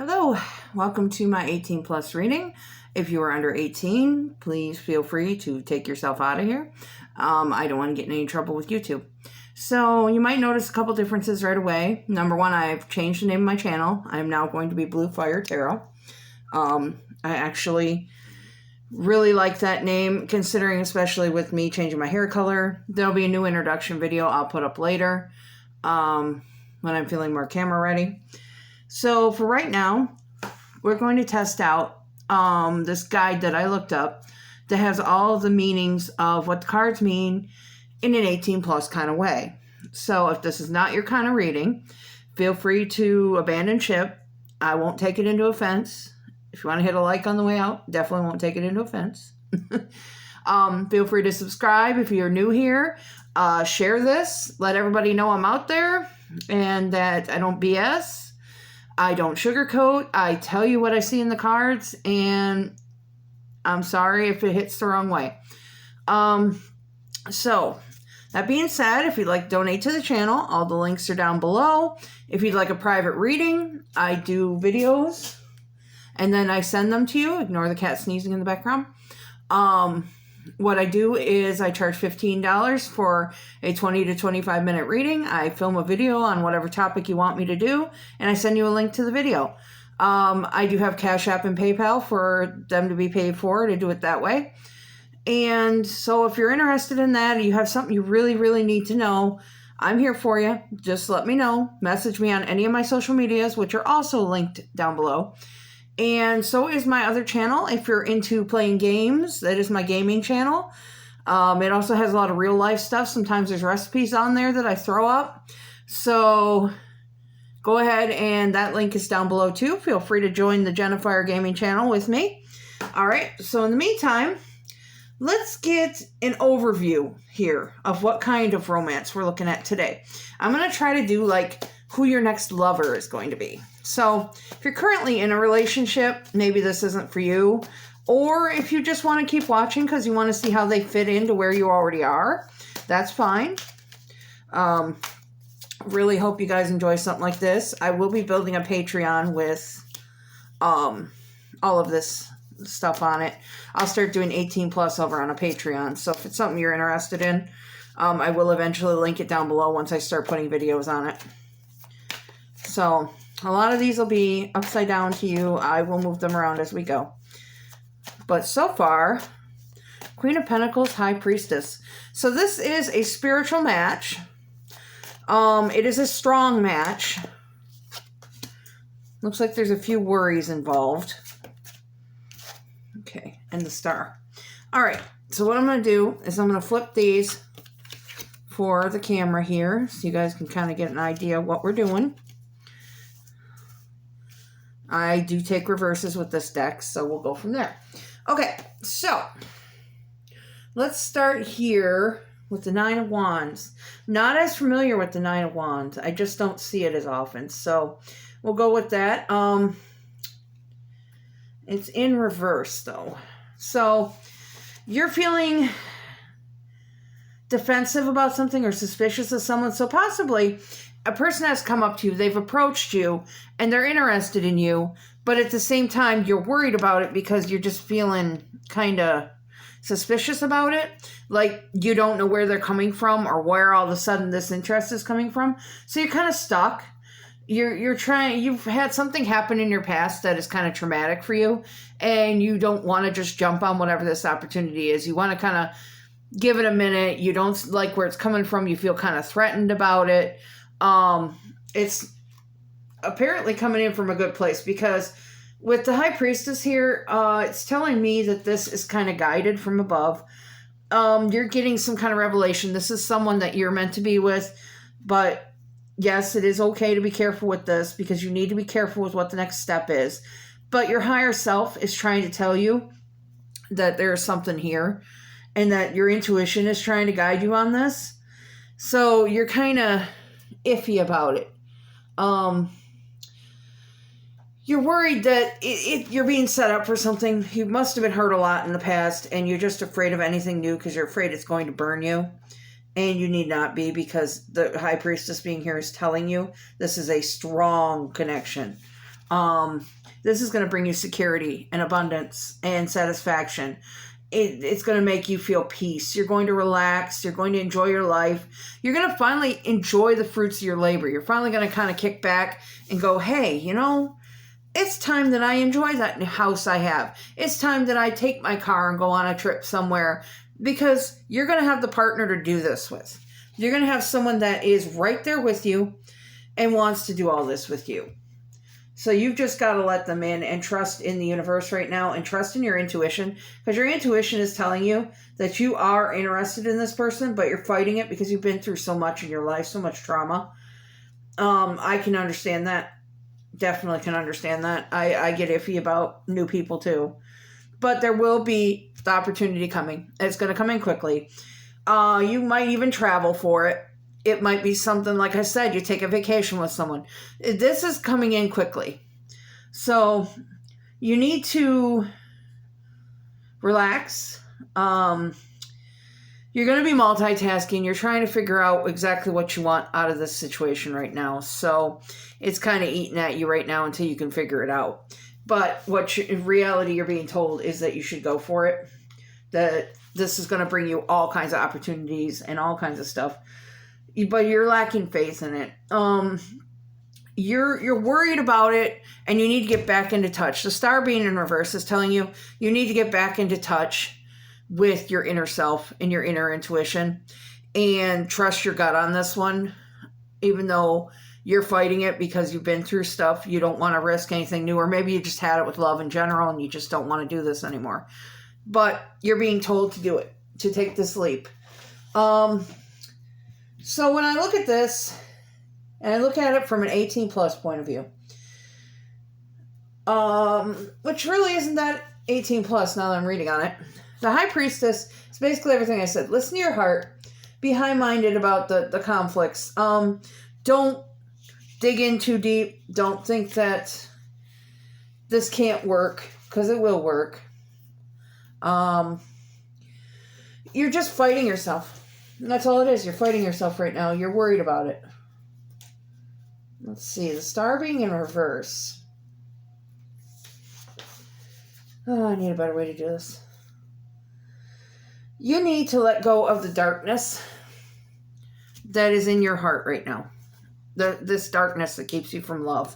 Hello, welcome to my 18 plus reading. If you are under 18, please feel free to take yourself out of here. I don't want to get in any trouble with YouTube. So you might notice a couple differences right away. Number one, I've changed the name of my channel. I'm now going to be Blue Fire Tarot. I actually really like that name, considering especially with me changing my hair color. There'll be a new introduction video I'll put up later when I'm feeling more camera ready. So for right now, we're going to test out this guide that I looked up that has all the meanings of what the cards mean in an 18 plus kind of way. So if this is not your kind of reading, feel free to abandon ship. I won't take it into offense. If you want to hit a like on the way out, definitely won't take it into offense. Feel free to subscribe if you're new here. Share this. Let everybody know I'm out there and that I don't BS. I don't sugarcoat. I tell you what I see in the cards, and I'm sorry if it hits the wrong way. So, that being said, if you'd like to donate to the channel, all the links are down below. If you'd like a private reading, I do videos, and then I send them to you. Ignore the cat sneezing in the background. What I do is I charge $15 for a 20 to 25 minute reading. I film a video on whatever topic you want me to do, and I send you a link to the video. I do have Cash App and PayPal for them to be paid for, to do it that way. And so if you're interested in that, or you have something you really, really need to know, I'm here for you. Just let me know. Message me on any of my social medias, which are also linked down below. And so is my other channel. If you're into playing games, that is my gaming channel. It also has a lot of real life stuff. Sometimes there's recipes on there that I throw up. So go ahead, and that link is down below too. Feel free to join the Jennifer Gaming channel with me. All right, so in the meantime, let's get an overview here of what kind of romance we're looking at today. I'm going to try to do like who your next lover is going to be. So if you're currently in a relationship, maybe this isn't for you. Or if you just want to keep watching because you want to see how they fit into where you already are, that's fine. Really hope you guys enjoy something like this. I will be building a Patreon with all of this stuff on it. I'll start doing 18 plus over on a Patreon. So if it's something you're interested in, I will eventually link it down below once I start putting videos on it. So a lot of these will be upside down to you. I will move them around as we go. But so far, Queen of Pentacles, High Priestess. So this is a spiritual match. It is a strong match. Looks like there's a few worries involved. Okay, and the star. All right, so what I'm going to do is I'm going to flip these for the camera here so you guys can kind of get an idea of what we're doing. I do take reverses with this deck, so we'll go from there. Okay, so let's start here with the Nine of Wands. Not as familiar with the Nine of Wands. I just don't see it as often, so we'll go with that. It's in reverse, though. So you're feeling defensive about something or suspicious of someone, so possibly a person has come up to you, they've approached you, and they're interested in you, but at the same time, you're worried about it because you're just feeling kind of suspicious about it. Like, you don't know where they're coming from or where all of a sudden this interest is coming from. So you're kind of stuck. You've had something happen in your past that is kind of traumatic for you, and you don't want to just jump on whatever this opportunity is. You want to kind of give it a minute. You don't like where it's coming from. You feel kind of threatened about it. It's apparently coming in from a good place because with the High Priestess here, it's telling me that this is kind of guided from above. You're getting some kind of revelation. This is someone that you're meant to be with, but yes, it is okay to be careful with this because you need to be careful with what the next step is. But your higher self is trying to tell you that there's something here and that your intuition is trying to guide you on this. So you're kind of iffy about it. You're worried that you're being set up for something. You must have been hurt a lot in the past, and you're just afraid of anything new because you're afraid it's going to burn you. And you need not be, because the High Priestess being here is telling you this is a strong connection. This is going to bring you security and abundance and satisfaction. It's going to make you feel peace. You're going to relax. You're going to enjoy your life. You're going to finally enjoy the fruits of your labor. You're finally going to kind of kick back and go, hey, you know, it's time that I enjoy that house I have. It's time that I take my car and go on a trip somewhere, because you're going to have the partner to do this with. You're going to have someone that is right there with you and wants to do all this with you. So you've just got to let them in and trust in the universe right now, and trust in your intuition, because your intuition is telling you that you are interested in this person, but you're fighting it because you've been through so much in your life, so much trauma. I can understand that. Definitely can understand that. I get iffy about new people too. But there will be the opportunity coming. It's going to come in quickly. You might even travel for it. It might be something, like I said, you take a vacation with someone. This is coming in quickly. So you need to relax. You're going to be multitasking. You're trying to figure out exactly what you want out of this situation right now. So it's kind of eating at you right now until you can figure it out. But in reality you're being told is that you should go for it. That this is going to bring you all kinds of opportunities and all kinds of stuff. But you're lacking faith in it. You're worried about it, and you need to get back into touch. The star being in reverse is telling you need to get back into touch with your inner self and your inner intuition, and trust your gut on this one. Even though you're fighting it because you've been through stuff, you don't want to risk anything new, or maybe you just had it with love in general and you just don't want to do this anymore. But you're being told to do it, to take this leap. So when I look at this, and I look at it from an 18 plus point of view, which really isn't that 18 plus now that I'm reading on it. The High Priestess is basically everything I said. Listen to your heart. Be high-minded about the conflicts. Don't dig in too deep. Don't think that this can't work, because it will work. You're just fighting yourself. And that's all it is. You're fighting yourself right now. You're worried about it. Let's see. The star being in reverse. Oh, I need a better way to do this. You need to let go of the darkness that is in your heart right now. This darkness that keeps you from love.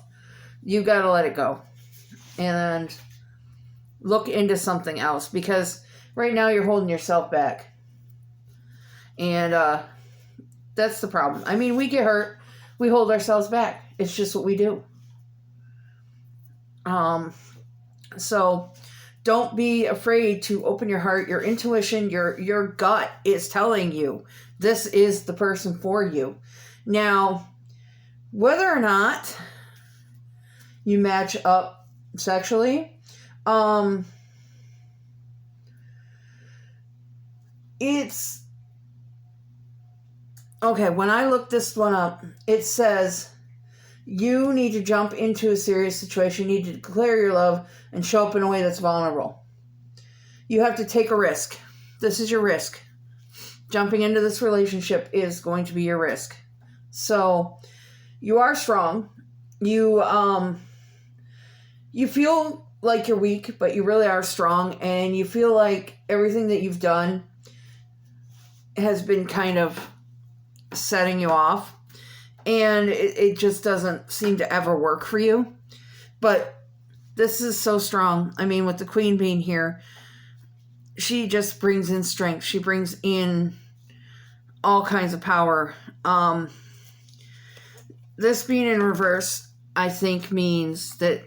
You got to let it go. And look into something else. Because right now you're holding yourself back. And that's the problem. I mean, we get hurt. We hold ourselves back. It's just what we do. So don't be afraid to open your heart. Your intuition, your gut is telling you this is the person for you. Now, whether or not you match up sexually, it's okay. When I looked this one up, it says you need to jump into a serious situation. You need to declare your love and show up in a way that's vulnerable. You have to take a risk. This is your risk. Jumping into this relationship is going to be your risk. So you are strong. You feel like you're weak, but you really are strong. And you feel like everything that you've done has been kind of setting you off. And it just doesn't seem to ever work for you. But this is so strong. I mean, with the Queen being here, she just brings in strength. She brings in all kinds of power. This being in reverse, I think, means that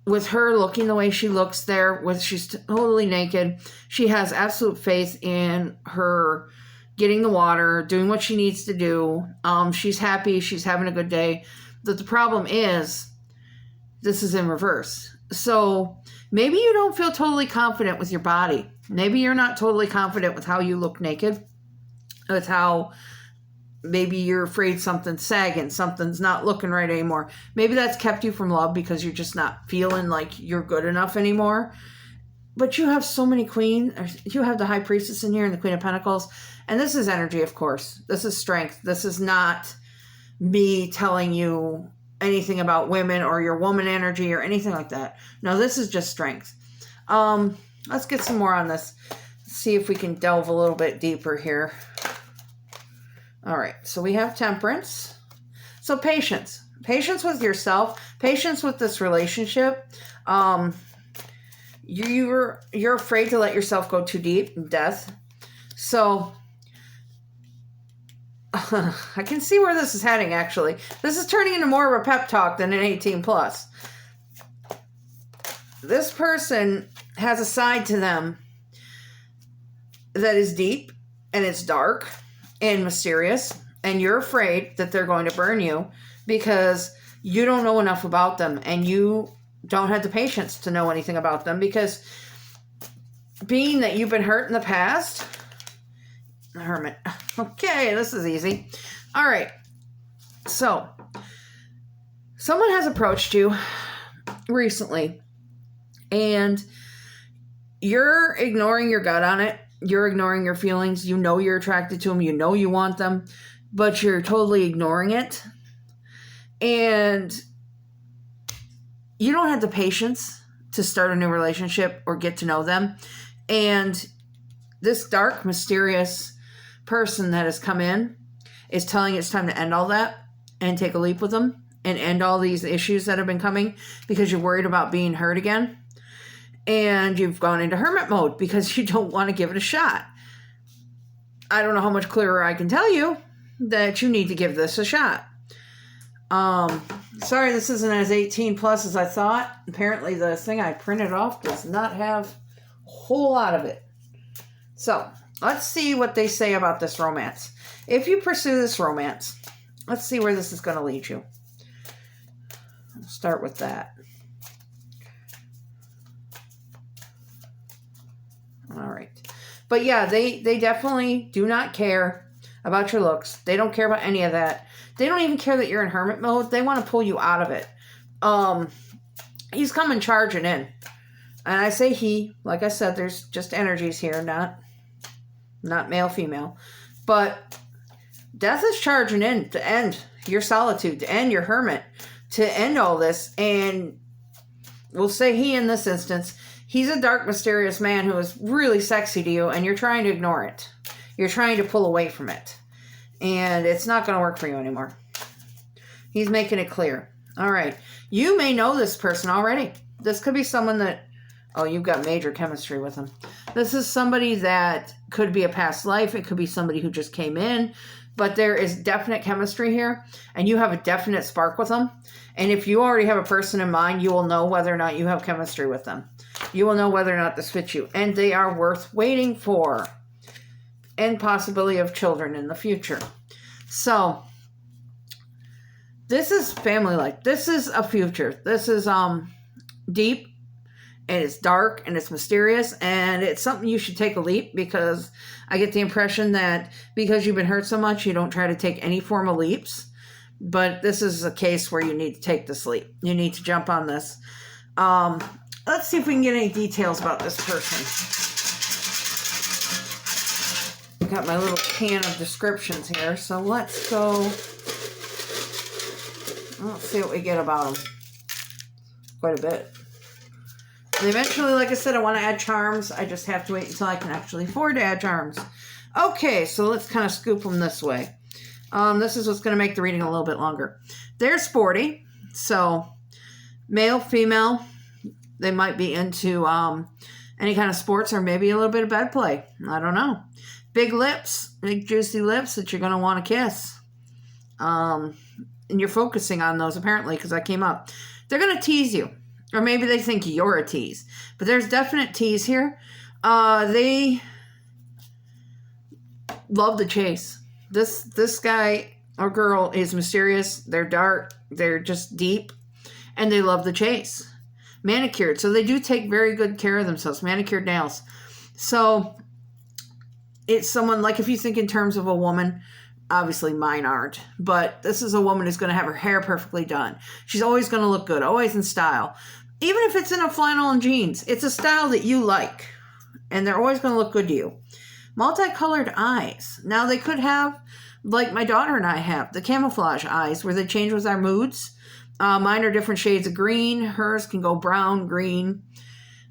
with her looking the way she looks there, she's totally naked, she has absolute faith in her getting the water, doing what she needs to do. She's happy. She's having a good day. But the problem is, this is in reverse. So maybe you don't feel totally confident with your body. Maybe you're not totally confident with how you look naked. With how maybe you're afraid something's sagging, something's not looking right anymore. Maybe that's kept you from love because you're just not feeling like you're good enough anymore. But you have so many queens. You have the High Priestess in here and the Queen of Pentacles. And this is energy, of course. This is strength. This is not me telling you anything about women or your woman energy or anything like that. No, this is just strength. Let's get some more on this. See if we can delve a little bit deeper here. All right, so we have Temperance. So patience. Patience with yourself. Patience with this relationship. You're afraid to let yourself go too deep in death. So I can see where this is heading, actually. This is turning into more of a pep talk than an 18 plus. This person has a side to them that is deep and it's dark and mysterious, and you're afraid that they're going to burn you because you don't know enough about them and you don't have the patience to know anything about them, because being that you've been hurt in the past. Hermit. Okay, this is easy. All right. So, someone has approached you recently and you're ignoring your gut on it. You're ignoring your feelings. You know you're attracted to them. You know you want them, but you're totally ignoring it. And you don't have the patience to start a new relationship or get to know them. And this dark, mysterious person that has come in is telling you it's time to end all that and take a leap with them and end all these issues that have been coming because you're worried about being hurt again. And you've gone into hermit mode because you don't want to give it a shot. I don't know how much clearer I can tell you that you need to give this a shot. Sorry, this isn't as 18 plus as I thought. Apparently the thing I printed off does not have a whole lot of it. So let's see what they say about this romance. If you pursue this romance, let's see where this is going to lead you. I'll start with that. All right. But yeah, they definitely do not care about your looks. They don't care about any of that. They don't even care that you're in hermit mode. They want to pull you out of it. He's coming charging in. And I say he, like I said, there's just energies here, not male, female. But death is charging in to end your solitude, to end your hermit, to end all this. And we'll say he in this instance. He's a dark, mysterious man who is really sexy to you, and you're trying to ignore it. You're trying to pull away from it. And it's not going to work for you anymore. He's making it clear. All right. You may know this person already. This could be someone that, oh, you've got major chemistry with him. This is somebody that could be a past life. It could be somebody who just came in. But there is definite chemistry here, and you have a definite spark with them. And if you already have a person in mind, you will know whether or not you have chemistry with them. You will know whether or not this fits you. And they are worth waiting for. And possibility of children in the future. So, this is family life. This is a future. This is deep. And it's dark. And it's mysterious. And it's something you should take a leap. Because I get the impression that because you've been hurt so much, you don't try to take any form of leaps. But this is a case where you need to take this leap. You need to jump on this. Let's see if we can get any details about this person. I've got my little can of descriptions here. So let's go. Let's see what we get about them. Quite a bit. And eventually, like I said, I want to add charms. I just have to wait until I can actually afford to add charms. Okay, so let's kind of scoop them this way. This is what's going to make the reading a little bit longer. They're sporty. So, male, female, they might be into any kind of sports or maybe a little bit of bed play. I don't know. Big lips, big juicy lips that you're going to want to kiss. And you're focusing on those apparently because I came up. They're going to tease you. Or maybe they think you're a tease. But there's definite tease here. They love the chase. This guy or girl is mysterious. They're dark. They're just deep. And they love the chase. Manicured. So they do take very good care of themselves. Manicured nails. So it's someone, like if you think in terms of a woman, obviously mine aren't. But this is a woman who's going to have her hair perfectly done. She's always going to look good. Always in style. Even if it's in a flannel and jeans. It's a style that you like. And they're always going to look good to you. Multicolored eyes. Now they could have, like my daughter and I have, the camouflage eyes where they change with our moods. Mine are different shades of green. Hers can go brown, green.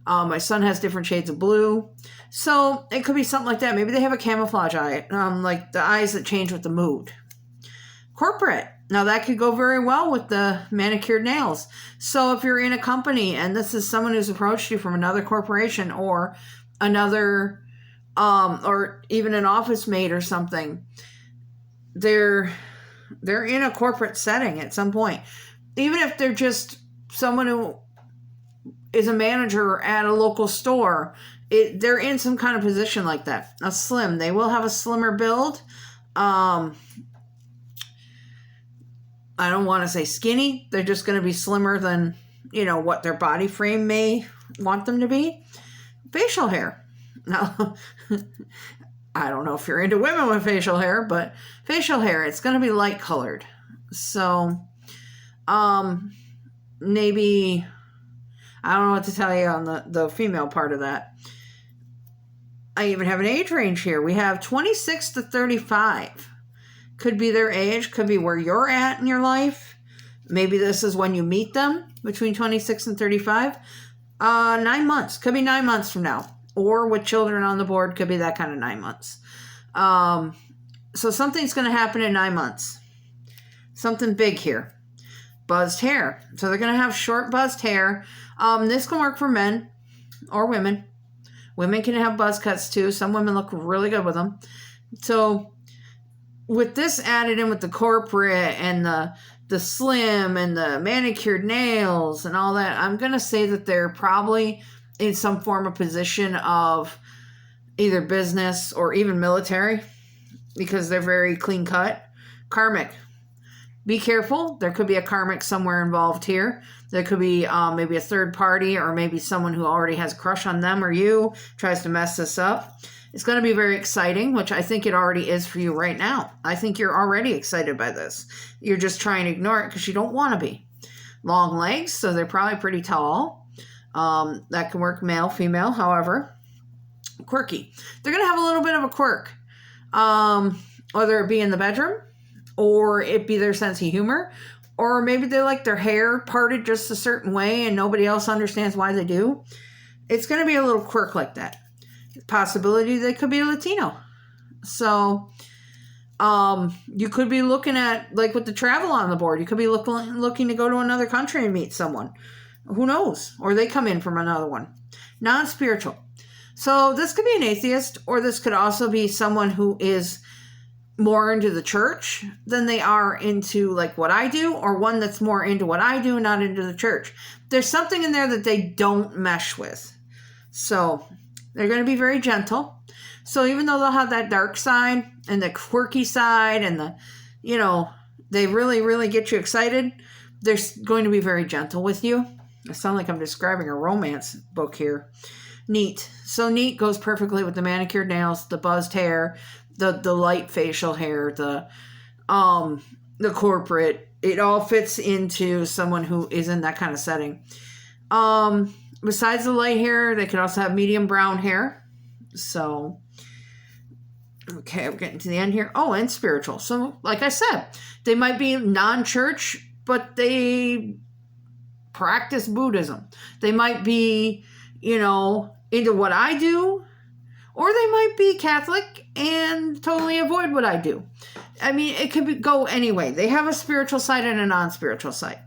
My son has different shades of blue. So it could be something like that. Maybe they have a camouflage eye, like the eyes that change with the mood. Corporate. Now that could go very well with the manicured nails. So if you're in a company and this is someone who's approached you from another corporation or another, or even an office mate or something, they're in a corporate setting at some point. Even if they're just someone who is a manager at a local store, they're in some kind of position like that. A slim. They will have a slimmer build. I don't want to say skinny. They're just going to be slimmer than, what their body frame may want them to be. Facial hair. Now, I don't know if you're into women with facial hair, but facial hair, it's going to be light colored. So, maybe, I don't know what to tell you on the female part of that. I even have an age range here. We have 26 to 35. Could be their age, could be where you're at in your life. Maybe this is when you meet them, between 26 and 35. 9 months, could be 9 months from now. Or with children on the board, could be that kind of 9 months. So something's going to happen in 9 months. Something big here. Buzzed hair. So they're going to have short buzzed hair. This can work for men or women. Women can have buzz cuts too. Some women look really good with them. So with this added in with the corporate and the slim and the manicured nails and all that, I'm going to say that they're probably in some form of position of either business or even military because they're very clean cut. Karmic. Be careful. There could be a karmic somewhere involved here. There could be maybe a third party or maybe someone who already has a crush on them or you tries to mess this up. It's going to be very exciting, which I think it already is for you right now. I think you're already excited by this. You're just trying to ignore it because you don't want to be. Long legs, so they're probably pretty tall. That can work male, female, however. Quirky. They're going to have a little bit of a quirk, whether it be in the bedroom or it be their sense of humor, or maybe they like their hair parted just a certain way and nobody else understands why they do. It's going to be a little quirk like that. Possibility they could be a Latino. So you could be looking at, like with the travel on the board, you could be looking to go to another country and meet someone. Who knows? Or they come in from another one. Non-spiritual. So this could be an atheist, or this could also be someone who is more into the church than they are into like what I do, or one that's more into what I do, not into the church. There's something in there that they don't mesh with. So they're going to be very gentle. So even though they'll have that dark side and the quirky side and the, they really, really get you excited, they're going to be very gentle with you. I sound like I'm describing a romance book here. Neat. So neat goes perfectly with the manicured nails, the buzzed hair, the light facial hair, the corporate. It all fits into someone who is in that kind of setting. Besides the light hair, they could also have medium brown hair. So, okay, I'm getting to the end here. Oh, and spiritual. So, like I said, they might be non-church, but they practice Buddhism. They might be, into what I do, or they might be Catholic and totally avoid what I do. I mean, it could go anyway. They have a spiritual side and a non-spiritual side.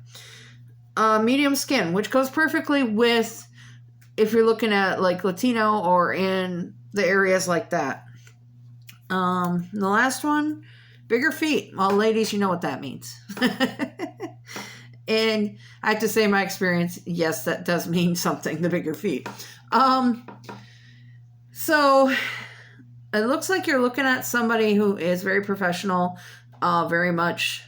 Medium skin, which goes perfectly with if you're looking at like Latino or in the areas like that. The last one, bigger feet. Well, ladies, you know what that means. And I have to say my experience, yes, that does mean something, the bigger feet. So it looks like you're looking at somebody who is very professional, very much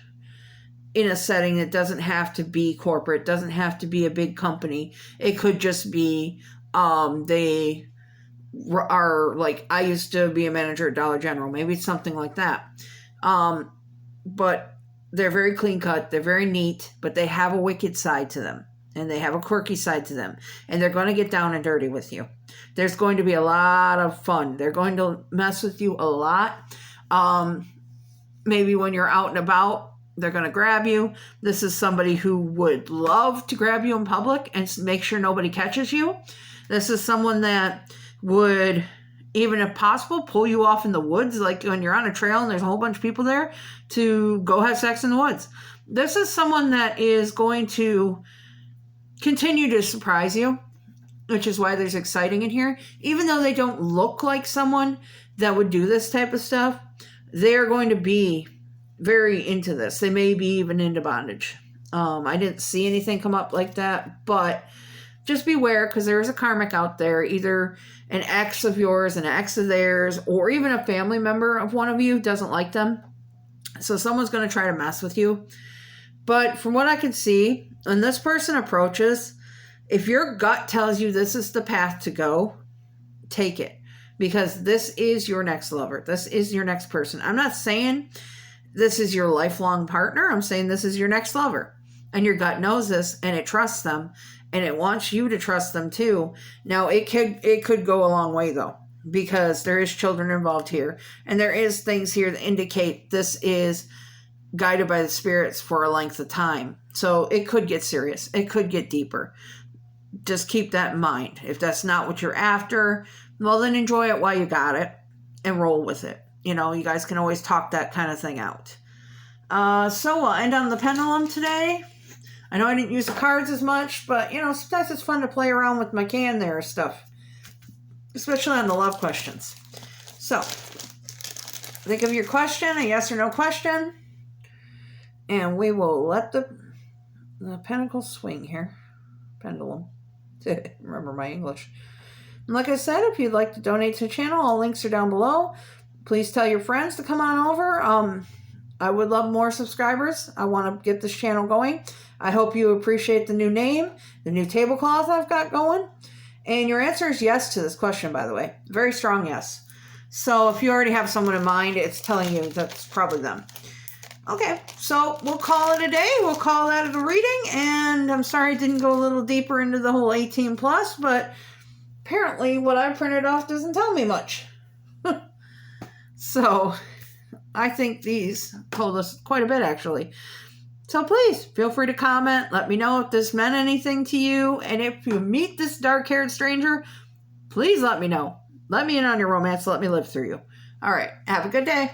in a setting that doesn't have to be corporate, doesn't have to be a big company. It could just be they are like, I used to be a manager at Dollar General. Maybe it's something like that. But they're very clean cut. They're very neat, but they have a wicked side to them. And they have a quirky side to them. And they're going to get down and dirty with you. There's going to be a lot of fun. They're going to mess with you a lot. Maybe when you're out and about, They're going to grab you. This is somebody who would love to grab you in public and make sure nobody catches you. This is someone that would, even if possible, pull you off in the woods, like when you're on a trail and there's a whole bunch of people there, to go have sex in the woods. This is someone that is going to continue to surprise you, which is why there's exciting in here. Even though they don't look like someone that would do this type of stuff, they're going to be very into this. They may be even into bondage. I didn't see anything come up like that, but just beware, because there's a karmic out there, either an ex of yours, an ex of theirs, or even a family member of one of you doesn't like them. So someone's going to try to mess with you. But from what I can see, when this person approaches, if your gut tells you this is the path to go, take it. Because this is your next lover. This is your next person. I'm not saying this is your lifelong partner. I'm saying this is your next lover. And your gut knows this, and it trusts them. And it wants you to trust them too. Now, it could go a long way, though, because there is children involved here. And there is things here that indicate this is guided by the spirits for a length of time. So it could get serious. It could get deeper. Just keep that in mind. If that's not what you're after, well, then enjoy it while you got it and roll with it. You know, you guys can always talk that kind of thing out. So we'll end on the pendulum today. I know I didn't use the cards as much, but, you know, sometimes it's fun to play around with my can there and stuff. Especially on the love questions. So, think of your question, a yes or no question. And we will let the pentacles swing here. Pendulum. Remember my English. And like I said, if you'd like to donate to the channel, all links are down below. Please tell your friends to come on over. I would love more subscribers. I want to get this channel going. I hope you appreciate the new name, the new tablecloth I've got going. And your answer is yes to this question, by the way. Very strong yes. So if you already have someone in mind, it's telling you that's probably them. Okay, so we'll call it a day. We'll call that a reading. And I'm sorry I didn't go a little deeper into the whole 18 plus, but apparently what I printed off doesn't tell me much. So I think these told us quite a bit, actually. So please feel free to comment. Let me know if this meant anything to you. And if you meet this dark-haired stranger, please let me know. Let me in on your romance. Let me live through you. All right. Have a good day.